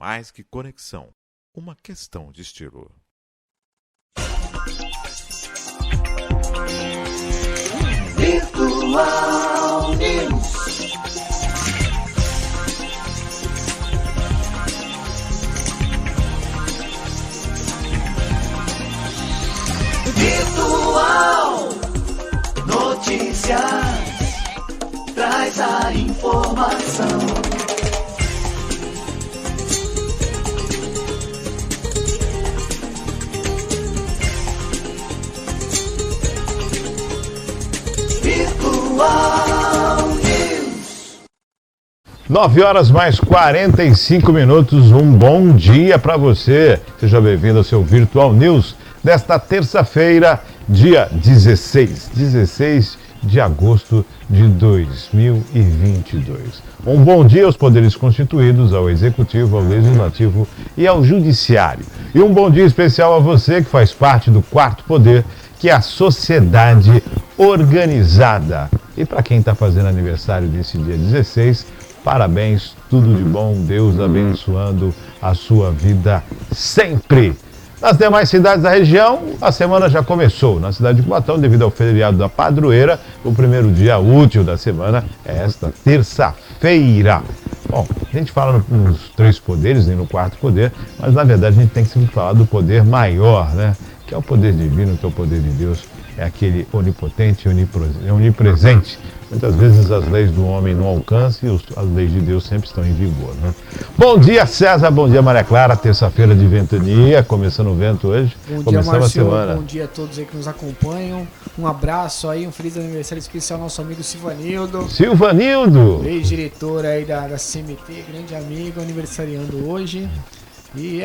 mais que conexão, uma questão de estilo. Virtual News. Virtual Notícias traz a informação. Virtual News. 9h mais 45 minutos. Um bom dia para você. Seja bem-vindo ao seu Virtual News desta terça-feira, dia 16 de agosto de 2022. Um bom dia aos poderes constituídos, ao Executivo, ao Legislativo e ao Judiciário. E um bom dia especial a você que faz parte do quarto poder, que é a sociedade organizada. E para quem está fazendo aniversário desse dia 16, parabéns, tudo de bom, Deus abençoando a sua vida sempre. Nas demais cidades da região, a semana já começou. Na cidade de Cubatão, devido ao feriado da Padroeira, o primeiro dia útil da semana é esta terça-feira. Bom, a gente fala nos três poderes e no quarto poder, mas na verdade a gente tem que sempre falar do poder maior, né? Que é o poder divino, que é o poder de Deus, é aquele onipotente e onipresente. Muitas vezes as leis do homem não alcançam e as leis de Deus sempre estão em vigor, né? Bom dia, César, bom dia, Maria Clara, terça-feira de ventania, começando o vento hoje. Bom dia, Márcio, bom dia a todos aí que nos acompanham. Um abraço aí, um feliz aniversário especial ao nosso amigo Silvanildo. Silvanildo! Ex-diretor aí da CMT, grande amigo, aniversariando hoje. E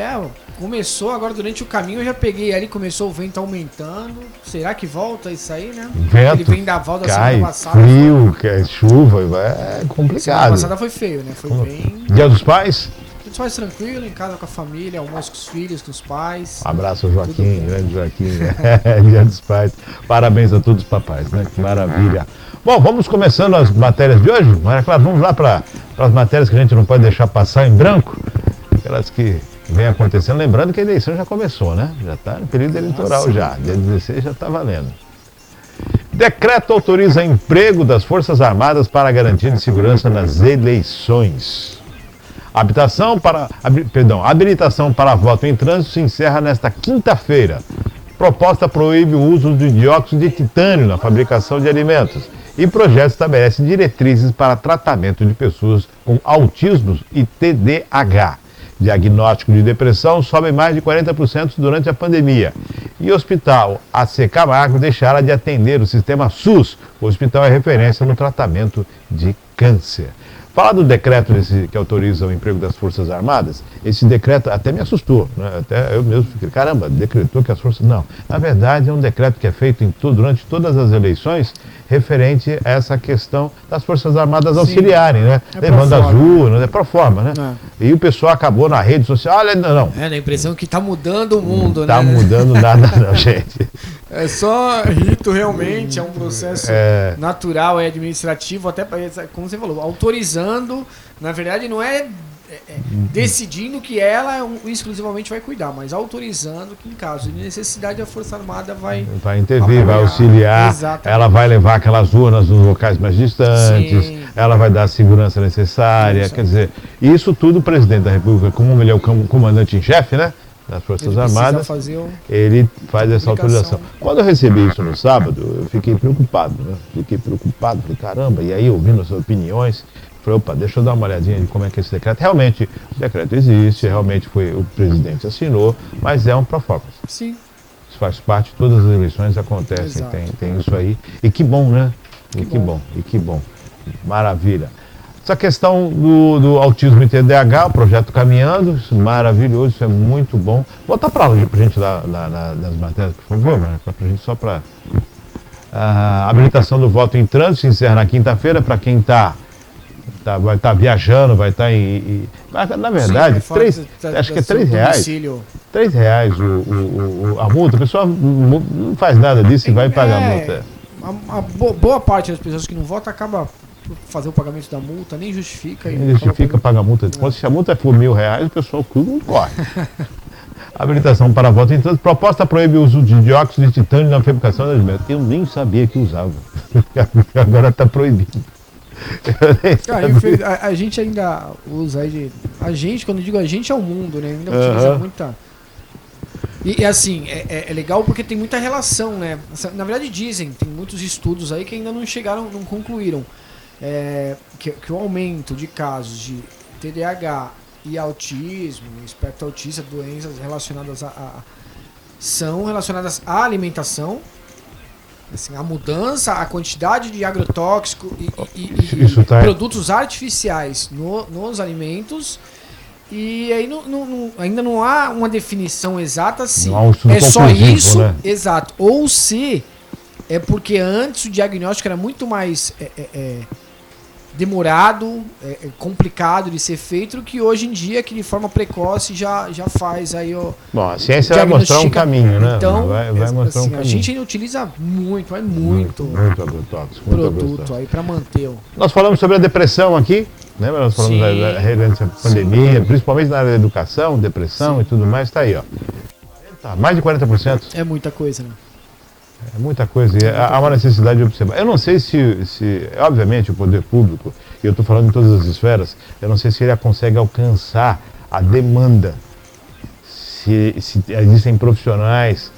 começou agora durante o caminho, eu já peguei ali, começou o vento aumentando. Será que volta isso aí, né? Vento, ele vem da volta da semana passada. Frio, cai chuva, é complicado. Semana passada foi feio, né? Foi bem. Dia dos Pais? Dia dos Pais tranquilo, em casa com a família, almoço com os filhos, com os pais. Um abraço ao Joaquim, grande Joaquim. Dia dos Pais. Parabéns a todos os papais, né? Que maravilha. Bom, vamos começando as matérias de hoje. Maria Clara, vamos lá para as matérias que a gente não pode deixar passar em branco. Aquelas que vem acontecendo, lembrando que a eleição já começou, né? Já está no período eleitoral já, dia 16 já está valendo. Decreto autoriza emprego das Forças Armadas para a garantia de segurança nas eleições. Habilitação para voto em trânsito se encerra nesta quinta-feira. Proposta proíbe o uso de dióxido de titânio na fabricação de alimentos. E projeto estabelece diretrizes para tratamento de pessoas com autismo e TDAH. Diagnóstico de depressão sobe mais de 40% durante a pandemia. E o Hospital AC Camargo deixará de atender o sistema SUS. O hospital é referência no tratamento de câncer. Falar do decreto que autoriza o emprego das Forças Armadas, esse decreto até me assustou, né? Até eu mesmo fiquei, caramba, decretou que as Forças... Não, na verdade é um decreto que é feito durante todas as eleições, referente a essa questão das Forças Armadas auxiliarem, né? Levando as urnas, é pro forma, né? E o pessoal acabou na rede social, olha, não. É, dá a impressão que tá mudando o mundo, né? Tá mudando nada não, gente. É só rito realmente, é um processo natural e administrativo, até, como você falou, autorizando, na verdade não é decidindo que ela exclusivamente vai cuidar, mas autorizando que em caso de necessidade a Força Armada vai intervir, vai auxiliar, exatamente. Ela vai levar aquelas urnas nos locais mais distantes, sim, ela vai dar a segurança necessária, quer dizer, isso tudo o presidente da República, como ele é o comandante em chefe, né? Das Forças Armadas, ele faz essa autorização. Quando eu recebi isso no sábado, eu fiquei preocupado, né? Falei, caramba, e aí ouvindo as opiniões, falei, opa, deixa eu dar uma olhadinha de como é que é esse decreto. Realmente, o decreto existe, realmente foi o presidente assinou, mas é um proforma. Sim. Isso faz parte, todas as eleições acontecem, tem isso aí. E que bom, né? Que bom. Maravilha. Essa questão do autismo e TDAH, o projeto caminhando, isso é maravilhoso, isso é muito bom. Volta para a gente lá nas matérias, por favor, né? Pra gente, só para... A habilitação do voto em trânsito se encerra na quinta-feira, para quem vai estar viajando, vai estar na verdade, sim, acho que é R$3. R$3 a multa, o pessoal não faz nada disso e vai pagar a multa. A boa parte das pessoas que não votam acaba fazer o pagamento da multa, nem justifica. Nem justifica, paga a multa. Se a multa for R$1.000, o pessoal não corre. Habilitação para voto. Então, proposta proíbe o uso de dióxido de titânio na fabricação de alimentos. Eu nem sabia que usava. Agora está proibido. A gente ainda usa a gente, quando eu digo a gente, é o mundo, né? Ainda utiliza muita. E assim, é legal porque tem muita relação, né? Na verdade dizem, tem muitos estudos aí que ainda não chegaram, não concluíram que o aumento de casos de TDAH e autismo, espectro autista, doenças relacionadas são relacionadas à alimentação, assim, a mudança, a quantidade de agrotóxico e produtos artificiais nos alimentos. E aí ainda não há uma definição exata se é só isso, né? Exato, ou se é porque antes o diagnóstico era muito mais demorado, complicado de ser feito, do que hoje em dia, que de forma precoce já faz aí o... Bom, a ciência vai mostrar um caminho, né? Então, vai mostrar assim, um caminho. A gente ainda utiliza muito agrotóxico, produto aí para manter o... Nós falamos sobre a depressão aqui, lembra? Nós falamos da pandemia, principalmente na área da educação, depressão e tudo mais, está aí, ó. Mais de 40%. É muita coisa, né? É muita coisa, e há uma necessidade de observar. Eu não sei se obviamente, o poder público, e eu estou falando em todas as esferas, eu não sei se ele consegue alcançar a demanda, se existem profissionais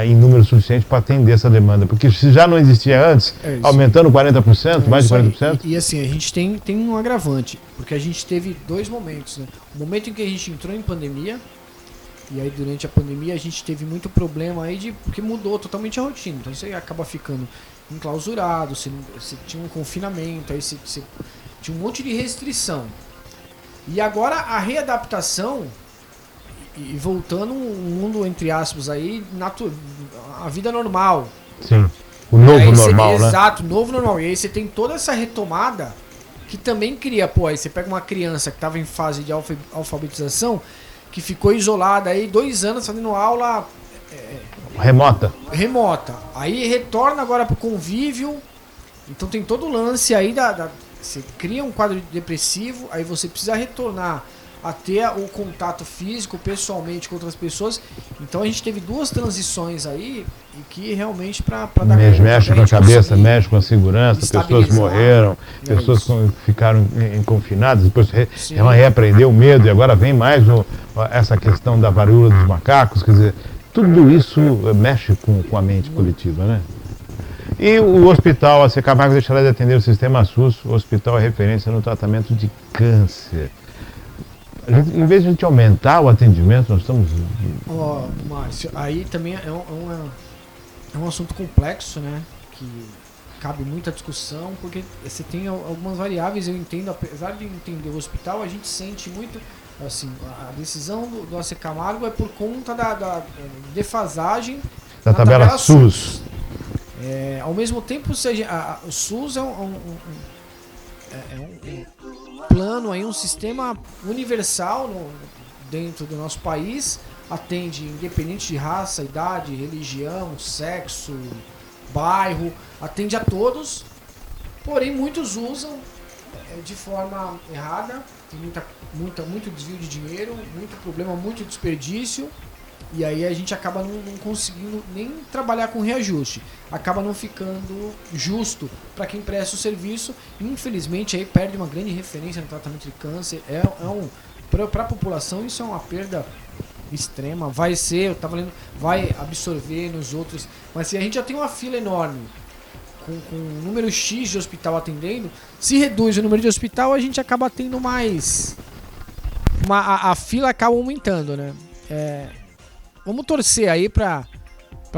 em número suficiente para atender essa demanda, porque se já não existia antes, aumentando 40%, mais de 40%. E assim, a gente tem um agravante, porque a gente teve dois momentos, né? O momento em que a gente entrou em pandemia, e aí durante a pandemia a gente teve muito problema aí porque mudou totalmente a rotina. Então você acaba ficando enclausurado, você tinha um confinamento, aí você tinha um monte de restrição. E agora a readaptação e voltando um mundo, entre aspas, aí, a vida normal. Sim, o novo normal, né? Exato, novo normal. E aí você tem toda essa retomada que também cria, aí você pega uma criança que estava em fase de alfabetização, que ficou isolada aí 2 anos fazendo aula remota. Aí retorna agora pro convívio. Então tem todo o lance aí você cria um quadro depressivo, aí você precisa retornar a ter o contato físico pessoalmente com outras pessoas. Então a gente teve 2 transições aí e que realmente para dar mexe com a cabeça, mexe com a segurança, pessoas morreram, pessoas ficaram confinadas, depois reaprendeu o medo e agora vem mais essa questão da varíola dos macacos, quer dizer, tudo isso mexe com a mente coletiva, né? E o hospital, a Camargo deixará de atender o sistema SUS, o hospital é referência no tratamento de câncer. Em vez de a gente aumentar o atendimento, nós estamos... Márcio, aí também é um assunto complexo, né? Que cabe muita discussão, porque você tem algumas variáveis, eu entendo, apesar de entender o hospital, a gente sente muito, assim, a decisão do AC Camargo é por conta da defasagem da tabela SUS. Ao mesmo tempo, o SUS é um plano, aí, um sistema universal dentro do nosso país, atende independente de raça, idade, religião, sexo, bairro, atende a todos, porém muitos usam de forma errada, tem muito desvio de dinheiro, muito problema, muito desperdício, e aí a gente acaba não conseguindo nem trabalhar com reajuste, acaba não ficando justo para quem presta o serviço, infelizmente aí perde uma grande referência no tratamento de câncer, para a população isso é uma perda extrema, vai absorver nos outros, mas se a gente já tem uma fila enorme, com um número X de hospital atendendo, se reduz o número de hospital, a gente acaba tendo mais, a fila acaba aumentando, né? Vamos torcer aí para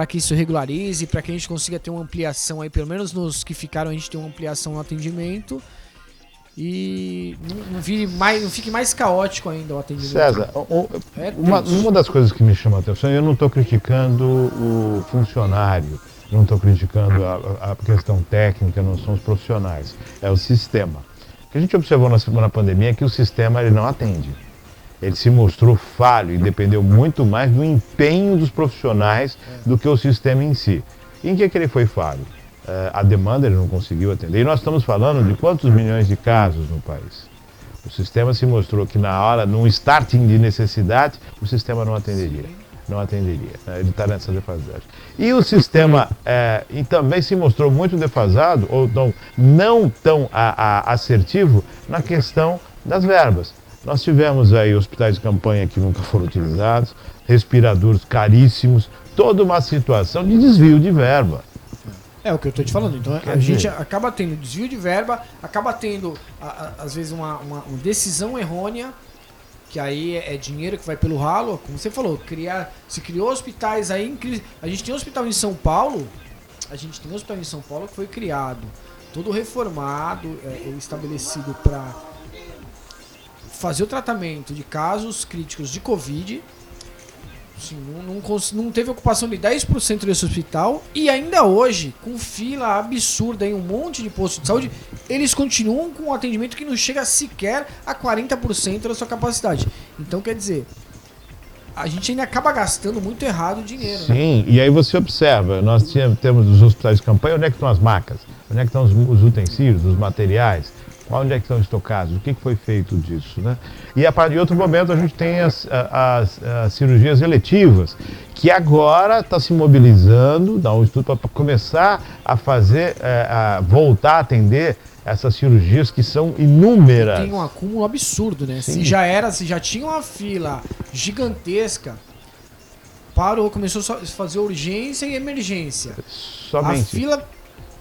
que isso regularize, para que a gente consiga ter uma ampliação aí, pelo menos nos que ficaram, a gente tem uma ampliação no atendimento e não fique mais caótico ainda o atendimento. César, uma das coisas que me chama a atenção, eu não estou criticando o funcionário, não estou criticando a questão técnica, não são os profissionais, é o sistema. O que a gente observou na pandemia é que o sistema ele não atende. Ele se mostrou falho e dependeu muito mais do empenho dos profissionais do que o sistema em si. E em que ele foi falho? a demanda ele não conseguiu atender. E nós estamos falando de quantos milhões de casos no país? O sistema se mostrou que na hora, num starting de necessidade, o sistema não atenderia. Não atenderia. Ele está nessa defasagem. E o sistema e também se mostrou muito defasado, ou não tão assertivo, na questão das verbas. Nós tivemos aí hospitais de campanha que nunca foram utilizados, respiradores caríssimos, toda uma situação de desvio de verba. É o que eu estou te falando. Então a gente acaba tendo desvio de verba, acaba tendo, às vezes, uma decisão errônea, que aí é dinheiro que vai pelo ralo, como você falou, se criou hospitais aí, a gente tem um hospital em São Paulo, que foi criado, todo reformado, estabelecido para fazer o tratamento de casos críticos de Covid. Assim, não teve ocupação de 10% desse hospital, e ainda hoje, com fila absurda em um monte de postos de saúde, eles continuam com um atendimento que não chega sequer a 40% da sua capacidade. Então, quer dizer, a gente ainda acaba gastando muito errado o dinheiro. Sim, né? E aí você observa, nós temos os hospitais de campanha, onde é que estão as macas? Onde é que estão os utensílios, os materiais? Onde é que estão estocados? O que foi feito disso? Né? E a partir de outro momento a gente tem as cirurgias eletivas, que agora está se mobilizando, dá um estudo para começar a fazer, voltar a atender essas cirurgias que são inúmeras. Tem um acúmulo absurdo, né? Sim. Se já tinha uma fila gigantesca, começou a fazer urgência e emergência. Somente. A fila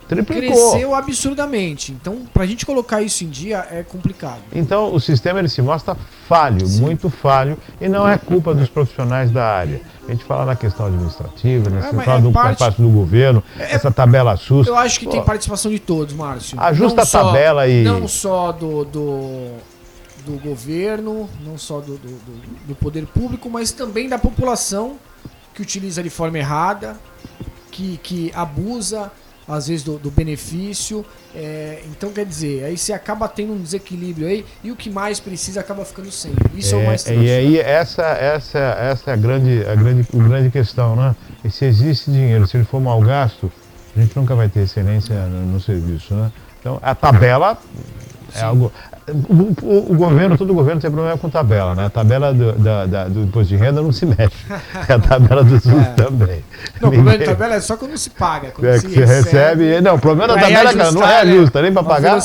triplicou. Cresceu absurdamente. Então, pra gente colocar isso em dia é complicado. Então, o sistema ele se mostra falho, Sim. muito falho, e não é culpa dos profissionais da área. A gente fala na questão administrativa, né? Você fala da parte do governo, essa tabela SUS. Eu acho que tem participação de todos, Márcio. Ajusta a tabela e... Não só do governo, não só do poder público, mas também da população que utiliza de forma errada, que abusa às vezes do benefício, então quer dizer, aí você acaba tendo um desequilíbrio aí, e o que mais precisa acaba ficando sem. Isso é o mais triste. E aí essa é a grande questão, né? E se existe dinheiro, se ele for mal gasto, a gente nunca vai ter excelência no serviço, né? Então a tabela é algo... todo governo tem problema com tabela, né? A tabela do imposto de renda não se mexe. A tabela do SUS também. Não, o problema da tabela é só quando se paga. Quando se recebe. Não, o problema da tabela é que não é justa, nem para pagar.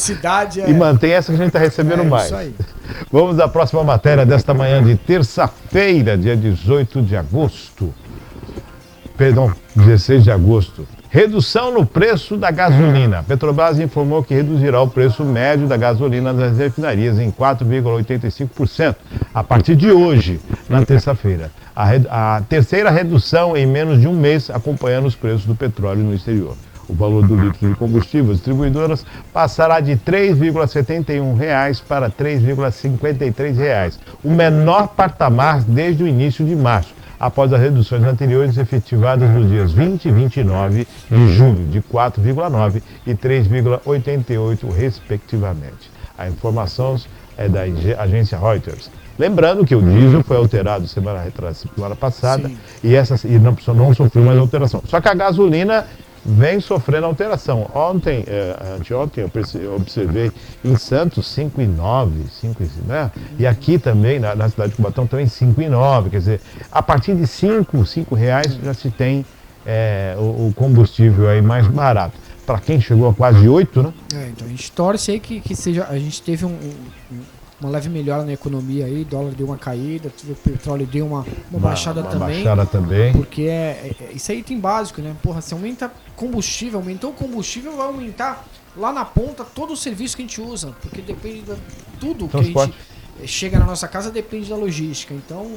E mantém essa que a gente está recebendo mais. Isso aí. Vamos à próxima matéria desta manhã de terça-feira, dia 18 de agosto. Perdão, 16 de agosto. Redução no preço da gasolina. A Petrobras informou que reduzirá o preço médio da gasolina nas refinarias em 4,85% a partir de hoje, na terça-feira. A terceira redução em menos de um mês, acompanhando os preços do petróleo no exterior. O valor do litro de combustível às distribuidoras passará de R$ 3,71 para R$ 3,53, o menor patamar desde o início de março, após as reduções anteriores efetivadas nos dias 20 e 29 de julho, de 4,9% e 3,88%, respectivamente. A informação é da agência Reuters. Lembrando que o diesel foi alterado semana passada. Sim. e não sofreu mais alteração. Só que a gasolina vem sofrendo alteração. Anteontem eu observei em Santos 5,9, né? E aqui também, na cidade de Cubatão, também 5,9. Quer dizer, a partir de R$5 já se tem o combustível aí mais barato. Para quem chegou a quase 8, né? Então a gente torce aí que seja. A gente teve uma leve melhora na economia aí, o dólar deu uma caída, o petróleo deu uma baixada também. Baixada também. Porque isso aí tem básico, né? Porra, se aumenta combustível, aumentou o combustível, vai aumentar lá na ponta todo o serviço que a gente usa, porque depende de tudo que a gente chega na nossa casa, depende da logística. Então,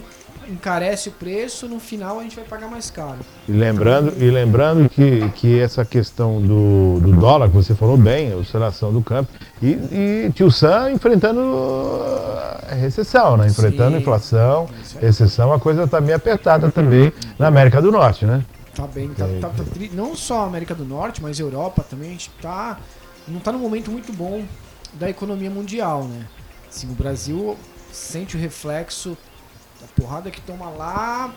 encarece o preço, no final a gente vai pagar mais caro. E lembrando que essa questão do dólar, que você falou bem, a oscilação do câmbio, e Tio Sam enfrentando recessão, né? Enfrentando inflação, recessão, a coisa está meio apertada também na América do Norte, né? Tá bem, não só a América do Norte, mas a Europa também, a gente não tá num momento muito bom da economia mundial, né? Assim, o Brasil sente o reflexo da porrada que toma lá,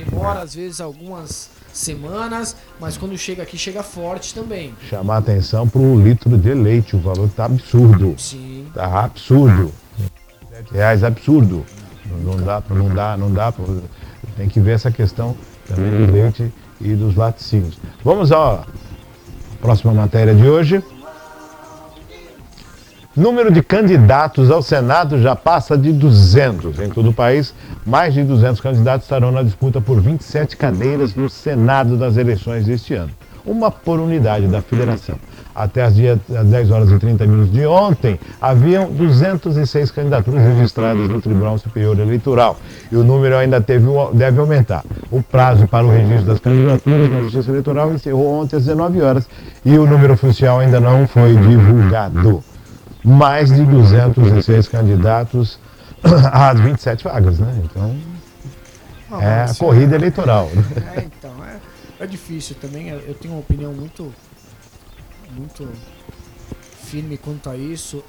demora às vezes algumas semanas, mas quando chega aqui, chega forte também. Chamar atenção para o litro de leite, o valor tá absurdo. Sim. Tá absurdo. R$7 absurdo. Não dá. Tem que ver essa questão também do leite e dos laticínios. Vamos à próxima matéria de hoje. Número de candidatos ao Senado já passa de 200. Em todo o país, mais de 200 candidatos estarão na disputa por 27 cadeiras no Senado das eleições deste ano. Uma por unidade da federação. Até às 10 horas e 30 minutos de ontem, haviam 206 candidaturas registradas no Tribunal Superior Eleitoral. E o número ainda deve aumentar. O prazo para o registro das candidaturas na Justiça Eleitoral encerrou ontem às 19 horas e o número oficial ainda não foi divulgado. Mais de 206 candidatos às 27 vagas, né? Então, é a corrida eleitoral. Então, é difícil também. Eu tenho uma opinião muito firme quanto a isso.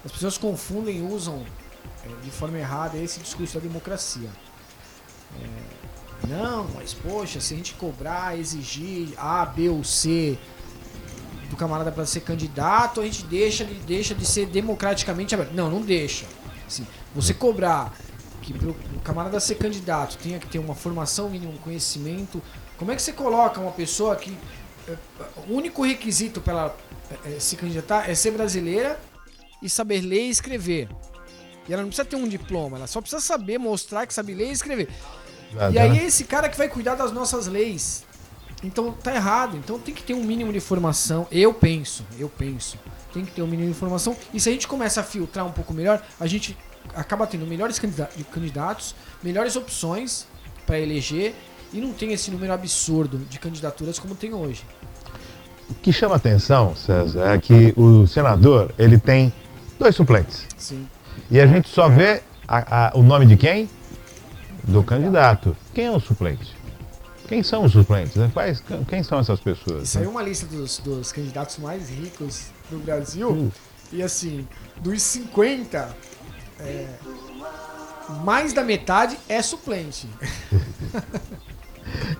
As pessoas confundem e usam de forma errada esse discurso da democracia. Não, mas poxa, se a gente cobrar, exigir A, B ou C do camarada para ser candidato, a gente deixa de ser democraticamente aberto. Não deixa. Assim, você cobrar que para o camarada ser candidato tenha que ter uma formação mínima, um conhecimento. Como é que você coloca uma pessoa que o único requisito para ela se candidatar é ser brasileira e saber ler e escrever? E ela não precisa ter um diploma, ela só precisa saber mostrar que sabe ler e escrever. E aí é esse cara que vai cuidar das nossas leis. Então tá errado. Então tem que ter um mínimo de formação. Eu penso. Tem que ter um mínimo de formação. E se a gente começa a filtrar um pouco melhor, a gente acaba tendo melhores candidatos, melhores opções para eleger e não tem esse número absurdo de candidaturas como tem hoje. O que chama atenção, César, é que o senador, ele tem 2 suplentes. Sim. E a gente só vê o nome de quem? Do candidato. Quem é o suplente? Quem são os suplentes? Né? Quem são essas pessoas? Saiu uma lista dos candidatos mais ricos do Brasil. E assim, dos 50, mais da metade é suplente.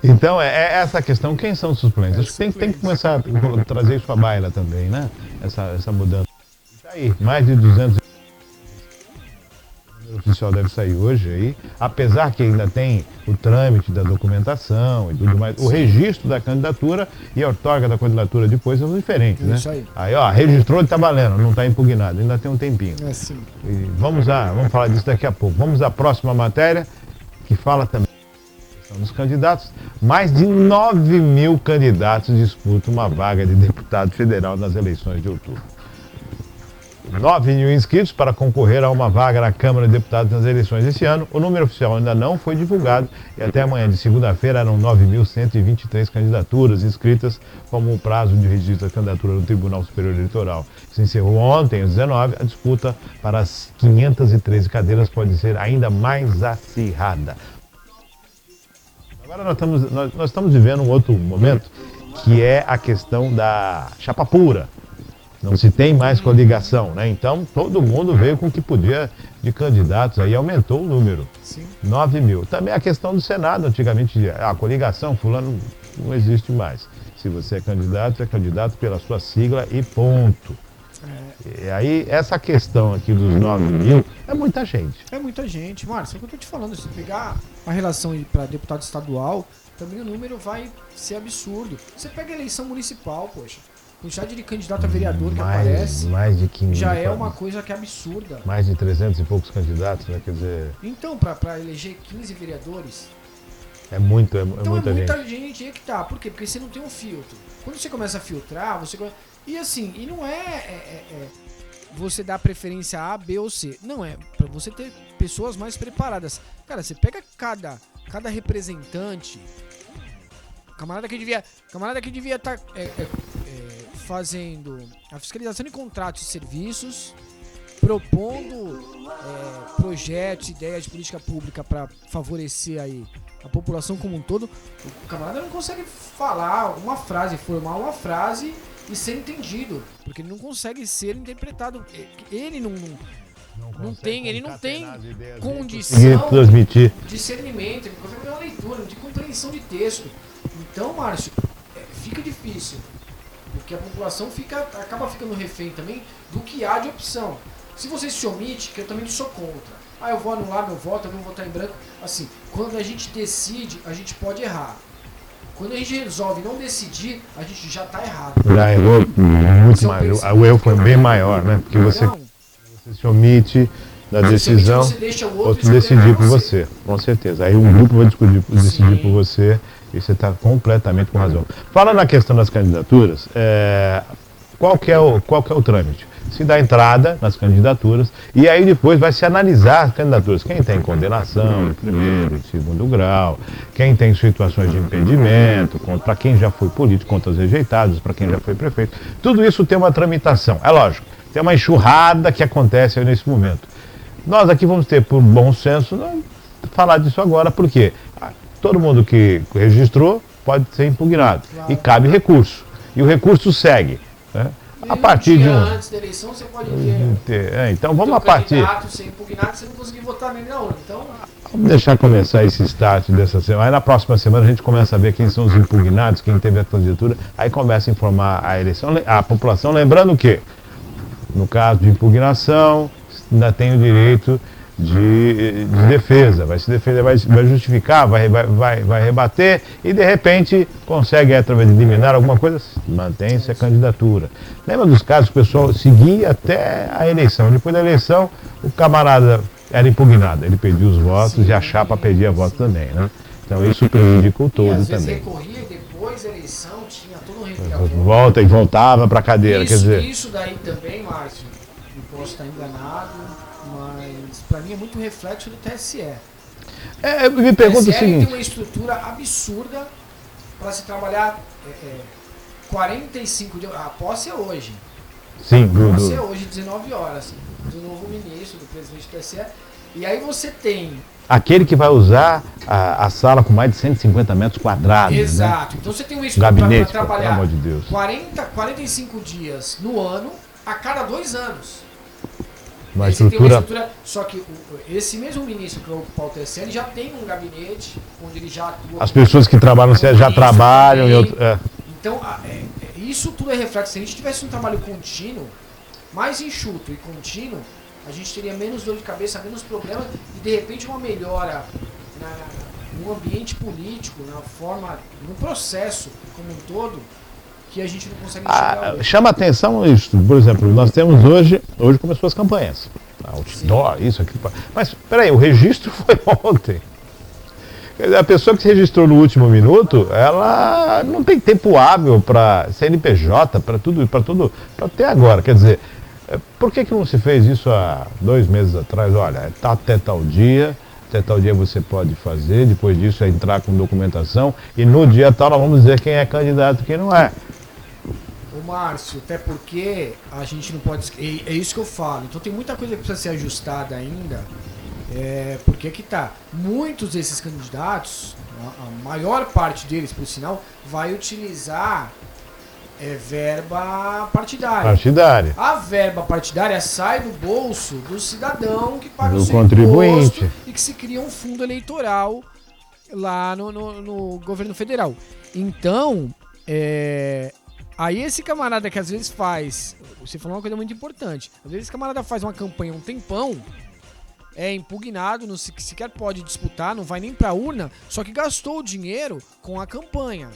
Então, é essa questão. Quem são os suplentes? Acho que tem que começar a trazer isso à baila também, né? Essa mudança. Tá aí, mais de 200. O oficial deve sair hoje aí, apesar que ainda tem o trâmite da documentação e tudo mais, o registro da candidatura e a outorga da candidatura depois são diferentes, né? Isso aí, ó, registrou e tá valendo, não tá impugnado, ainda tem um tempinho. É sim. E vamos falar disso daqui a pouco. Vamos à próxima matéria, que fala também dos candidatos. Mais de 9 mil candidatos disputam uma vaga de deputado federal nas eleições de outubro. 9 mil inscritos para concorrer a uma vaga na Câmara de Deputados nas eleições deste ano. O número oficial ainda não foi divulgado e até amanhã de segunda-feira eram 9.123 candidaturas inscritas como o prazo de registro da candidatura no Tribunal Superior Eleitoral. Se encerrou ontem, às 19, a disputa para as 513 cadeiras pode ser ainda mais acirrada. Agora nós estamos vivendo um outro momento, que é a questão da chapa pura. Não se tem mais coligação, né? Então todo mundo veio com o que podia de candidatos, aí aumentou o número. Sim. 9 mil. Também a questão do Senado, antigamente a coligação, fulano não existe mais. Se você é candidato pela sua sigla e ponto. E aí essa questão aqui dos 9 mil é muita gente. É muita gente. Márcio, é o que eu tô te falando, se pegar a relação para deputado estadual, também o número vai ser absurdo. Você pega a eleição municipal, poxa. A quantidade de candidato a vereador que aparece mais de 15 já é uma coisa que é absurda. Mais de 300 e poucos candidatos, né? Quer dizer... Então, para eleger 15 vereadores... É muita gente aí que tá. Por quê? Porque você não tem um filtro. Quando você começa a filtrar, e assim, e não você dá preferência A, B ou C. Não, é para você ter pessoas mais preparadas. Cara, você pega cada representante... Camarada que devia estar fazendo a fiscalização de contratos e serviços, propondo projetos, ideias de política pública para favorecer aí a população como um todo. O camarada não consegue falar formar uma frase e ser entendido, porque ele não consegue ser interpretado. Ele não Ele não tem e condição transmitir. de discernimento, ele não consegue fazer uma leitura, de compreensão de texto. Então, Márcio, fica difícil. Porque a população acaba ficando refém também do que há de opção. Se você se omite, que eu também sou contra. Eu vou anular meu voto, eu vou votar em branco. Assim, quando a gente decide, a gente pode errar. Quando a gente resolve não decidir, a gente já está errado. Já errou muito mais. O erro foi bem maior, né? Porque você se omite da decisão, você deixa o outro decidir por você. Com certeza. Aí um grupo vai decidir por você e você está completamente com razão. Fala na questão das candidaturas, qual que é o trâmite? Se dá entrada nas candidaturas e aí depois vai se analisar as candidaturas. Quem tem condenação de primeiro e segundo grau, quem tem situações de impedimento, para quem já foi político, contas rejeitadas, para quem já foi prefeito. Tudo isso tem uma tramitação. É lógico, tem uma enxurrada que acontece aí nesse momento. Nós aqui vamos ter, por bom senso, falar disso agora, porque todo mundo que registrou pode ser impugnado. Claro. E cabe recurso. E o recurso segue. Né? A partir de antes da eleição você pode ver. Então vamos a partir. Ser impugnado, você não conseguir votar nele na urna. Então, vamos deixar começar esse start dessa semana. Aí na próxima semana a gente começa a ver quem são os impugnados, quem teve a candidatura. Aí começa a informar a eleição, a população, lembrando que, no caso de impugnação, ainda tem o direito de defesa, vai se defender, vai justificar, vai rebater e de repente consegue, através de liminar alguma coisa, mantém-se a candidatura. Lembra dos casos que o pessoal seguia até a eleição? Depois da eleição, o camarada era impugnado, ele pediu os votos e a chapa pedia voto também, né? Então isso prejudicou todo às também. Vezes recorria e depois da eleição tinha todo um volta e voltava para a cadeira, quer dizer. Isso daí também, Márcio, eu posso estar enganado, mas para mim é muito reflexo do TSE. Me pergunta o seguinte. Tem uma estrutura absurda para se trabalhar 45 dias. A posse é hoje. Sim, a posse é hoje, 19 horas. Do novo ministro, do presidente do TSE. E aí você tem... Aquele que vai usar a sala com mais de 150 metros quadrados. Exato. Né? Então você tem uma estrutura para trabalhar pelo amor de Deus. 45 dias no ano, a cada 2 anos. Uma estrutura... Só que esse mesmo ministro que vai ocupar o TSE, ele já tem um gabinete onde ele já atua. As pessoas que trabalham no TSE já trabalham. Então, isso tudo é reflexo. Se a gente tivesse um trabalho contínuo, mais enxuto e contínuo, a gente teria menos dor de cabeça, menos problemas e de repente uma melhora no ambiente político, na forma, no processo como um todo, que a gente não consegue enxergar. Chama atenção isso. Por exemplo, nós temos hoje começou as campanhas. Outdoor, isso aqui. Mas, peraí, o registro foi ontem. A pessoa que se registrou no último minuto, ela não tem tempo hábil para CNPJ, para tudo, para até agora. Quer dizer, por que não se fez isso há 2 meses atrás? Olha, até tal dia você pode fazer, depois disso é entrar com documentação e no dia tal nós vamos dizer quem é candidato e quem não é. Ô Márcio, até porque a gente não pode... É isso que eu falo. Então tem muita coisa que precisa ser ajustada ainda. Porque que tá, muitos desses candidatos, a maior parte deles, por sinal, vai utilizar verba partidária. A verba partidária sai do bolso do cidadão que paga o seu contribuinte imposto e que se cria um fundo eleitoral lá no governo federal. Então, aí esse camarada que às vezes faz, você falou uma coisa muito importante, às vezes esse camarada faz uma campanha um tempão, é impugnado, não sequer pode disputar, não vai nem pra urna, só que gastou o dinheiro com a campanha.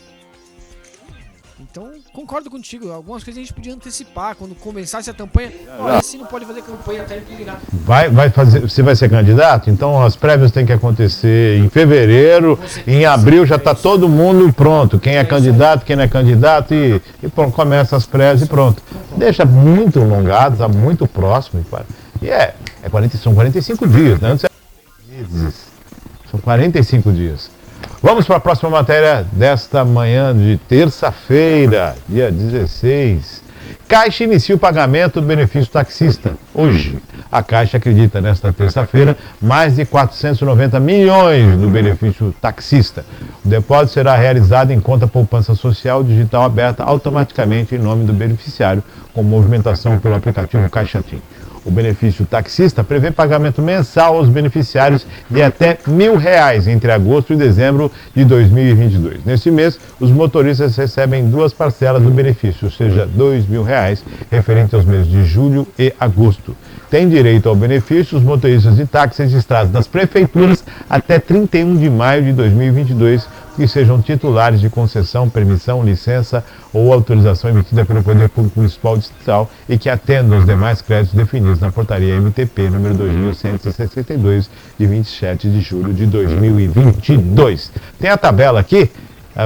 Então, concordo contigo, algumas coisas a gente podia antecipar, quando começasse a campanha, assim não pode fazer campanha até impugnado. Você vai ser candidato? Então as prévias têm que acontecer em fevereiro, em abril já está todo mundo pronto, quem é candidato, quem não é candidato, e pronto, começa as prévias e pronto. Deixa muito alongado, está muito próximo, e são 45 dias, né? São 45 dias. Vamos para a próxima matéria desta manhã de terça-feira, dia 16. Caixa inicia o pagamento do benefício taxista. Hoje, a Caixa acredita nesta terça-feira mais de 490 milhões do benefício taxista. O depósito será realizado em conta poupança social digital aberta automaticamente em nome do beneficiário, com movimentação pelo aplicativo CaixaTim. O benefício taxista prevê pagamento mensal aos beneficiários de até R$1.000 entre agosto e dezembro de 2022. Neste mês, os motoristas recebem 2 parcelas do benefício, ou seja, R$2.000, referente aos meses de julho e agosto. Tem direito ao benefício os motoristas de táxi registrados nas prefeituras até 31 de maio de 2022, que sejam titulares de concessão, permissão, licença ou autorização emitida pelo Poder Público Municipal Distrital e que atendam aos demais créditos definidos na portaria MTP número 2162, de 27 de julho de 2022. Tem a tabela aqui,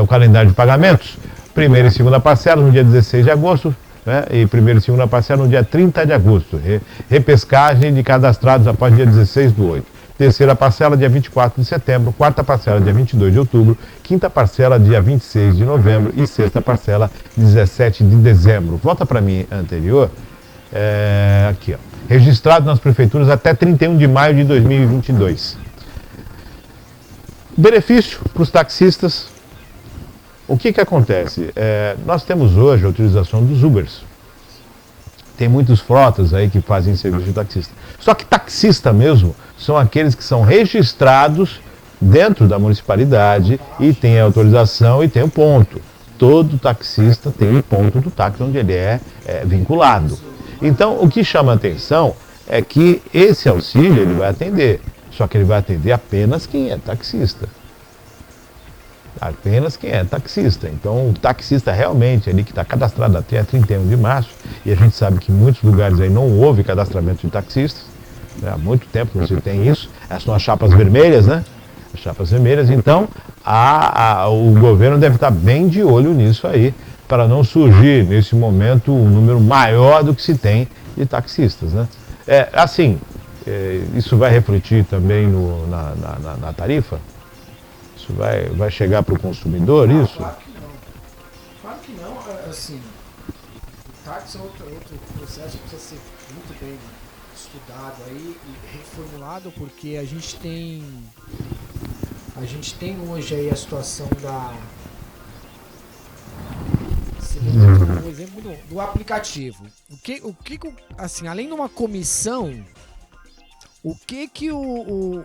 o calendário de pagamentos, primeira e segunda parcela no dia 16 de agosto, né, e primeira e segunda parcela no dia 30 de agosto. Repescagem de cadastrados após dia 16/8. Terceira parcela dia 24 de setembro, quarta parcela dia 22 de outubro, quinta parcela dia 26 de novembro e sexta parcela 17 de dezembro. Volta para mim anterior, aqui ó. Registrado nas prefeituras até 31 de maio de 2022. Benefício para os taxistas. O que acontece? Nós temos hoje a utilização dos Ubers. Tem muitos frotas aí que fazem serviço de taxista. Só que taxista mesmo são aqueles que são registrados dentro da municipalidade e tem a autorização e tem o ponto. Todo taxista tem o ponto do táxi onde ele é vinculado. Então, o que chama a atenção é que esse auxílio ele vai atender. Só que ele vai atender apenas quem é taxista. Apenas quem é taxista. Então, o taxista realmente ali que está cadastrado até 31 de março, e a gente sabe que em muitos lugares aí não houve cadastramento de taxistas, né? Há muito tempo não se tem isso. Essas são as chapas vermelhas, né? As chapas vermelhas. Então, o governo deve estar bem de olho nisso aí, para não surgir nesse momento um número maior do que se tem de taxistas, né? Isso vai refletir também na tarifa? Isso vai chegar para o consumidor, isso? Claro que não. Claro que não. Assim, o táxi é outro processo que precisa ser muito bem estudado aí e reformulado, porque a gente tem hoje aí a situação o exemplo do aplicativo. O que assim, além de uma comissão, o que o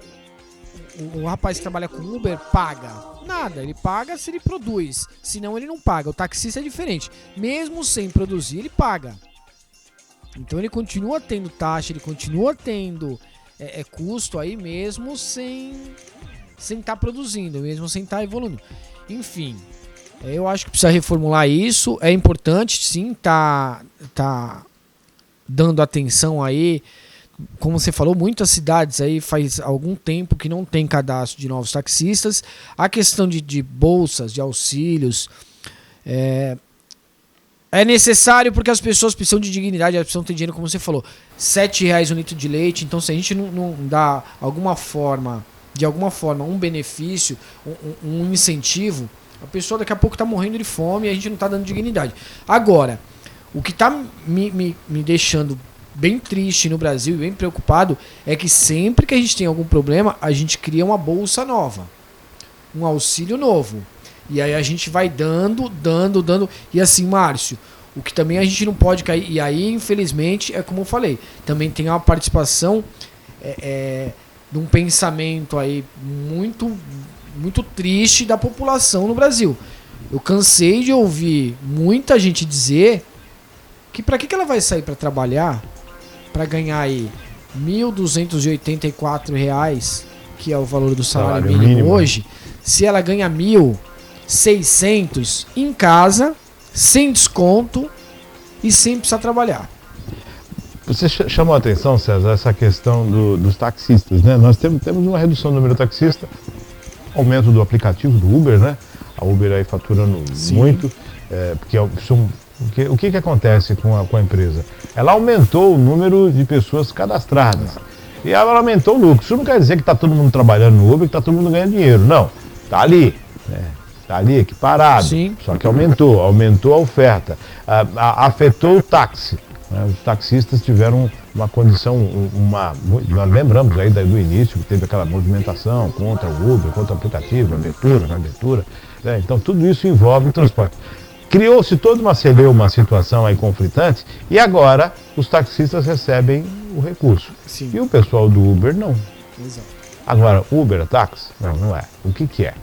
rapaz que trabalha com Uber paga? Nada, ele paga se ele produz, senão ele não paga. O taxista é diferente, mesmo sem produzir ele paga. Então ele continua tendo taxa, ele continua tendo custo aí mesmo sem estar produzindo, mesmo sem estar evoluindo. Enfim, eu acho que precisa reformular isso. É importante sim tá dando atenção aí. Como você falou, muitas cidades aí faz algum tempo que não tem cadastro de novos taxistas. A questão de bolsas, de auxílios, é necessário porque as pessoas precisam de dignidade, elas precisam ter dinheiro, como você falou, R$7 um litro de leite. Então, se a gente não dá de alguma forma um benefício, um incentivo, a pessoa daqui a pouco está morrendo de fome e a gente não está dando dignidade. Agora, o que está me deixando bem triste no Brasil e bem preocupado é que sempre que a gente tem algum problema, a gente cria uma bolsa nova, um auxílio novo. E aí a gente vai dando. E assim, Márcio, o que também a gente não pode cair, e aí infelizmente é como eu falei, também tem uma participação de um pensamento aí muito, muito triste da população no Brasil. Eu cansei de ouvir muita gente dizer que para que ela vai sair para trabalhar para ganhar aí R$1.284, que é o valor do salário mínimo hoje, se ela ganha 1.600 em casa, sem desconto e sem precisar trabalhar. Você chamou a atenção, César, essa questão dos taxistas, né? Nós temos uma redução do número de taxistas, aumento do aplicativo do Uber, né? A Uber aí faturando muito, porque o que acontece com a empresa? Ela aumentou o número de pessoas cadastradas e ela aumentou o lucro. Isso não quer dizer que está todo mundo trabalhando no Uber, que está todo mundo ganhando dinheiro. Não, está ali, né? Está ali equiparado. Sim. Só que aumentou a oferta, afetou o táxi. Né? Os taxistas tiveram uma condição, nós lembramos aí do início que teve aquela movimentação contra o Uber, contra o aplicativo, abertura, né? Então tudo isso envolve transporte. Criou-se toda uma situação aí conflitante e agora os taxistas recebem o recurso. Sim. E o pessoal do Uber não. Exato. Agora, Uber é táxi? Não, não é. O que é?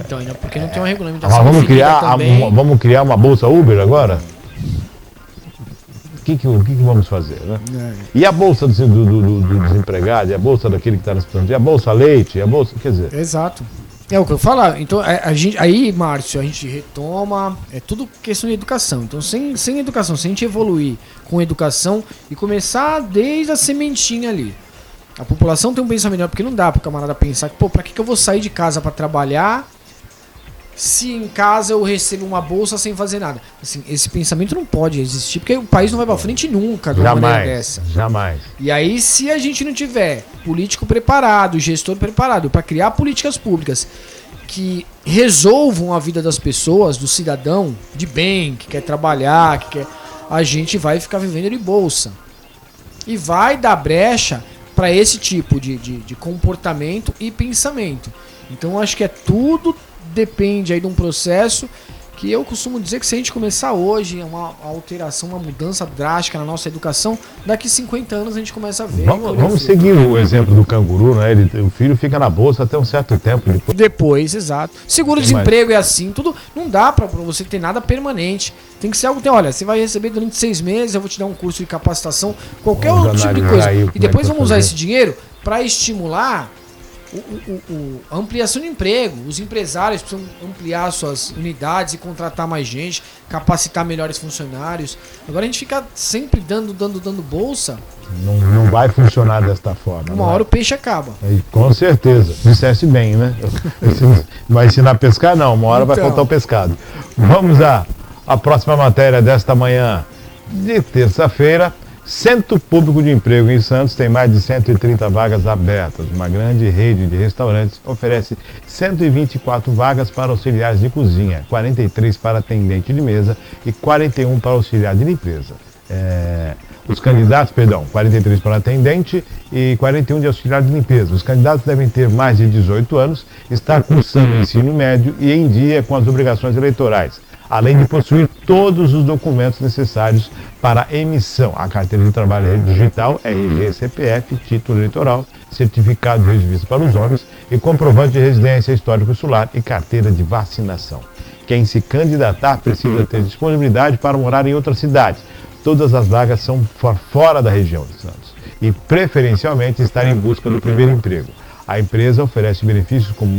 Então, ainda porque não tem uma regulamentação. Vamos também. vamos criar uma bolsa Uber agora? O que vamos fazer, né? E a bolsa do desempregado, e a bolsa daquele que está na situação, e a bolsa leite, e a bolsa, quer dizer... Exato. É o que eu falo. Então, aí, Márcio, a gente retoma, é tudo questão de educação. Então, sem educação, se a gente evoluir com educação e começar desde a sementinha ali. A população tem um pensamento melhor, porque não dá pro camarada pensar que, pô, pra que eu vou sair de casa pra trabalhar se em casa eu recebo uma bolsa sem fazer nada? Assim, esse pensamento não pode existir, porque o país não vai pra frente nunca de uma maneira dessa. Jamais. E aí, se a gente não tiver político preparado, gestor preparado para criar políticas públicas que resolvam a vida das pessoas, do cidadão de bem, que quer trabalhar, a gente vai ficar vivendo de bolsa. E vai dar brecha para esse tipo de comportamento e pensamento. Então, acho que tudo depende aí de um processo que eu costumo dizer que se a gente começar hoje, uma alteração, uma mudança drástica na nossa educação, daqui 50 anos a gente começa a ver. Vamos seguir o exemplo do canguru, né? O filho fica na bolsa até um certo tempo. Depois, exato. Seguro-desemprego é assim, tudo. Não dá pra você ter nada permanente. Tem que ser algo. Olha, você vai receber durante 6 meses, eu vou te dar um curso de capacitação, qualquer outro tipo de coisa. E depois vamos usar esse dinheiro para estimular a ampliação de emprego. Os empresários precisam ampliar suas unidades e contratar mais gente, capacitar melhores funcionários. Agora a gente fica sempre dando bolsa. Não vai funcionar desta forma. Uma hora o peixe acaba. Com certeza. Dissesse bem, né? Vai ensinar a pescar? Não. Uma hora vai faltar o pescado. Vamos à próxima matéria desta manhã de terça-feira. Centro Público de Emprego em Santos tem mais de 130 vagas abertas. Uma grande rede de restaurantes oferece 124 vagas para auxiliares de cozinha, 43 para atendente de mesa e 41 para auxiliar de limpeza. Os candidatos, 43 para atendente e 41 de auxiliar de limpeza. Os candidatos devem ter mais de 18 anos, estar cursando o ensino médio e em dia com as obrigações eleitorais, além de possuir todos os documentos necessários para emissão: a carteira de trabalho digital, RG, CPF, título eleitoral, certificado de registro para os homens e comprovante de residência histórico solar e carteira de vacinação. Quem se candidatar precisa ter disponibilidade para morar em outra cidade. Todas as vagas são fora da região de Santos e preferencialmente estar em busca do primeiro emprego. A empresa oferece benefícios como